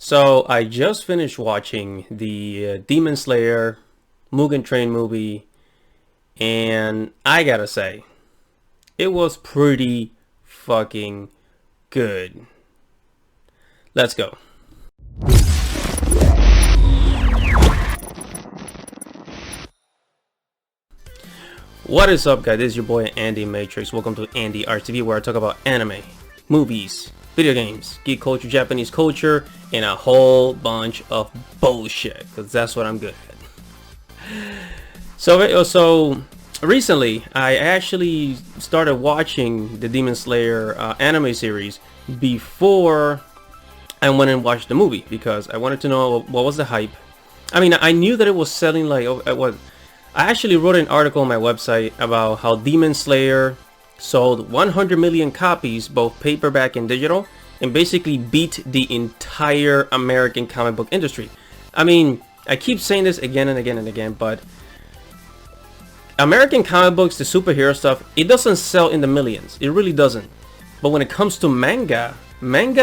So I just finished watching the Demon Slayer Mugen Train movie, and I gotta say, it was pretty fucking good. Let's go. What is up, guys? This is your boy Andy Matrix. Welcome to Andy Arts TV, where I talk about anime, movies, video games, geek culture, Japanese culture, and a whole bunch of bullshit, because that's what I'm good at. So recently, I actually started watching the Demon Slayer anime series before I went and watched the movie, because I wanted to know what was the hype. I mean, I knew that it was selling like I actually wrote an article on my website about how Demon Slayer sold 100 million copies, both paperback and digital, and basically beat the entire American comic book industry. I mean, I keep saying this again and again and again, but American comic books, the superhero stuff, it doesn't sell in the millions. It really doesn't. But when it comes to manga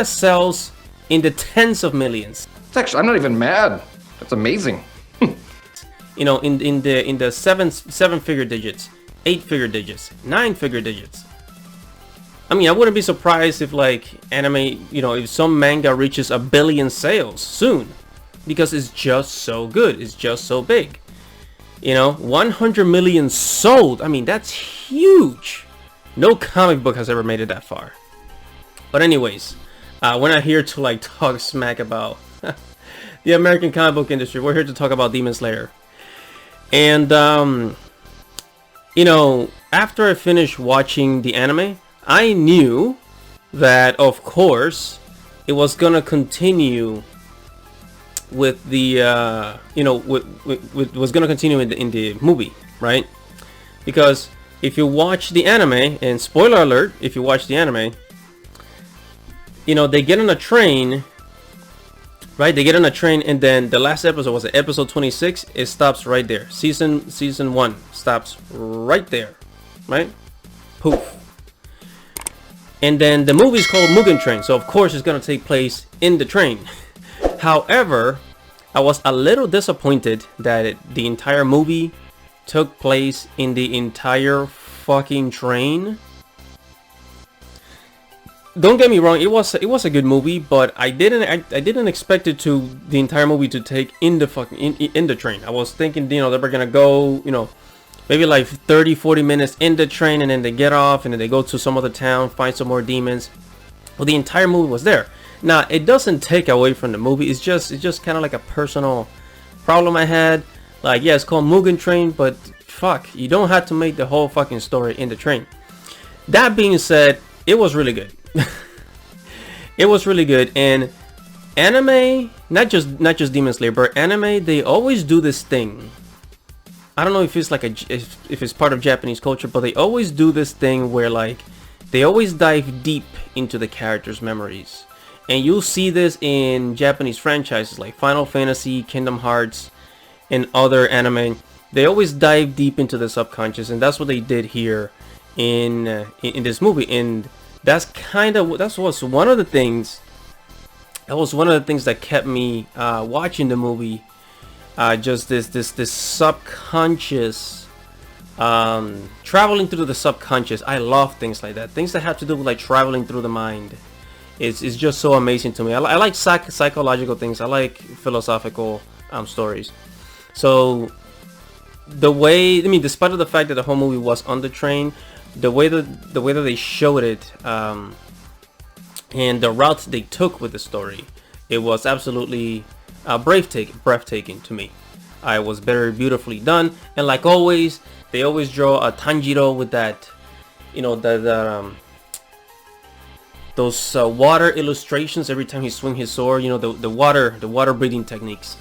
sells in the tens of millions. It's actually, I'm not even mad. That's amazing. You know, in the seven-figure digits, 8-figure digits, 9-figure digits. I mean, I wouldn't be surprised if like anime, you know, if some manga reaches 1 billion sales soon, because it's just so good. It's just so big. You know, 100 million sold. I mean, that's huge. No comic book has ever made it that far. But anyways, we're not here to like talk smack about the American comic book industry. We're here to talk about Demon Slayer. And, you know, after I finished watching the anime, I knew that, of course, it was gonna continue with the, you know, was gonna continue in the movie, right? Because if you watch the anime, and spoiler alert, if you watch the anime, you know, they get on a train. Right, they get on a train, and then the last episode was episode 26. It stops right there. Season 1 stops right there, right? Poof. And then the movie is called Mugen Train, so of course it's gonna take place in the train. However, I was a little disappointed that the entire movie took place in the entire fucking train. Don't get me wrong, it was a good movie, but I didn't expect it to, the entire movie to take in the fucking in the train. I was thinking, you know, they were gonna go, you know, maybe like 30-40 minutes in the train, and then they get off and then they go to some other town, find some more demons. Well, the entire movie was there. Now, it doesn't take away from the movie. It's just kind of like a personal problem I had. Like, yeah, it's called Mugen Train, but fuck, you don't have to make the whole fucking story in the train. That being said, it was really good. It was really good. And anime, not just Demon Slayer, but anime, they always do this thing. I don't know if it's like if it's part of Japanese culture, but they always do this thing where like they always dive deep into the characters' memories. And you'll see this in Japanese franchises like Final Fantasy, Kingdom Hearts, and other anime. They always dive deep into the subconscious, and that's what they did here in this movie. And that was one of the things that kept me watching the movie. Just this subconscious, traveling through the subconscious. I love things like that. Things that have to do with like traveling through the mind. It's just so amazing to me. I like psychological things. I like philosophical stories. So the way, I mean, despite of the fact that the whole movie was on the train, the way that they showed it, and the route they took with the story, it was absolutely breathtaking to me. It was very beautifully done, and like always, they always draw a Tanjiro with that, you know, those water illustrations every time he swings his sword. You know, the water breathing techniques.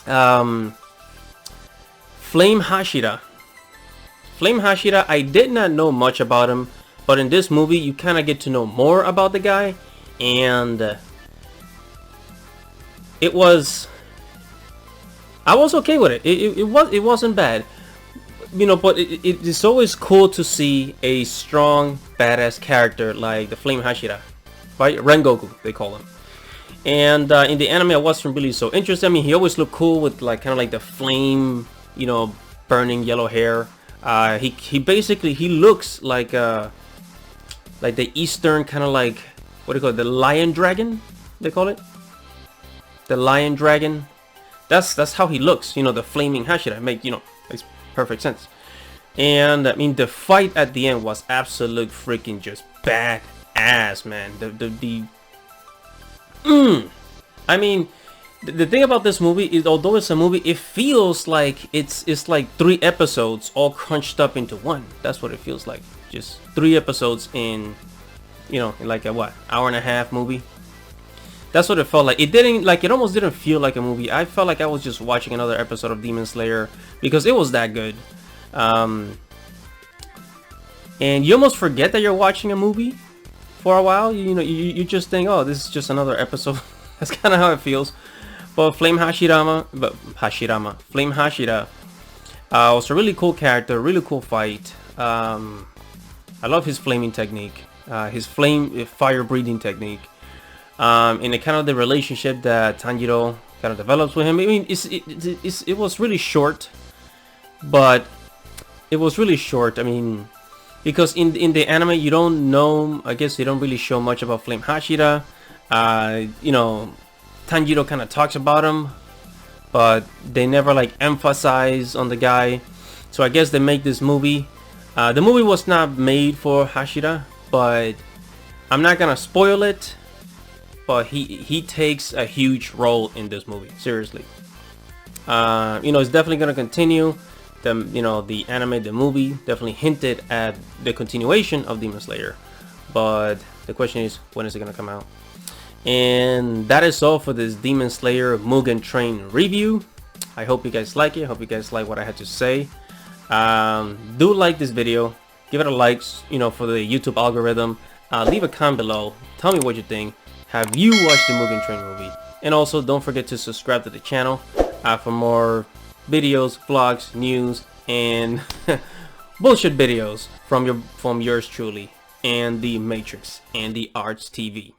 Flame Hashira, I did not know much about him, but in this movie you kind of get to know more about the guy, and I was okay with it. It wasn't bad. you know, but it's always cool to see a strong, badass character like the Flame Hashira, right? Rengoku, they call him. And in the anime, I wasn't really so interested. I mean, he always looked cool with like kind of like the flame, you know, burning yellow hair. He basically he looks like the Eastern kind of like, what do you call it, the lion dragon, they call it, the lion dragon. That's how he looks, you know, the flaming Hashira. Makes perfect sense. And I mean, the fight at the end was absolute freaking just badass, man. I mean, the thing about this movie is, although it's a movie, it feels like it's like 3 episodes all crunched up into one. That's what it feels like. Just 3 episodes in, you know, in like a what, hour and a half movie. That's what it felt like. It almost didn't feel like a movie. I felt like I was just watching another episode of Demon Slayer because it was that good. And you almost forget that you're watching a movie for a while. You just think, oh, this is just another episode. That's kind of how it feels. But Flame Hashira was a really cool character, really cool fight. I love his flaming technique, his fire breathing technique, and the kind of the relationship that Tanjiro kind of develops with him. I mean, it was really short, but it was really short. I mean, because in the anime you don't know, I guess they don't really show much about Flame Hashira. You know, Tanjiro kind of talks about him, but they never like emphasize on the guy. So I guess they make this movie. The movie was not made for Hashira, but I'm not gonna spoil it. But he takes a huge role in this movie, seriously. You know, it's definitely gonna continue. The anime, the movie definitely hinted at the continuation of Demon Slayer, but the question is, when is it gonna come out? And that is all for this Demon Slayer Mugen Train review. I hope you guys like it. I hope you guys like what I had to say. Do like this video, give it a like, you know, for the YouTube algorithm. Leave a comment below, tell me what you think. Have you watched the Mugen Train movie? And also don't forget to subscribe to the channel for more videos, vlogs, news, and bullshit videos from yours truly, and the Matrix and the Arts TV.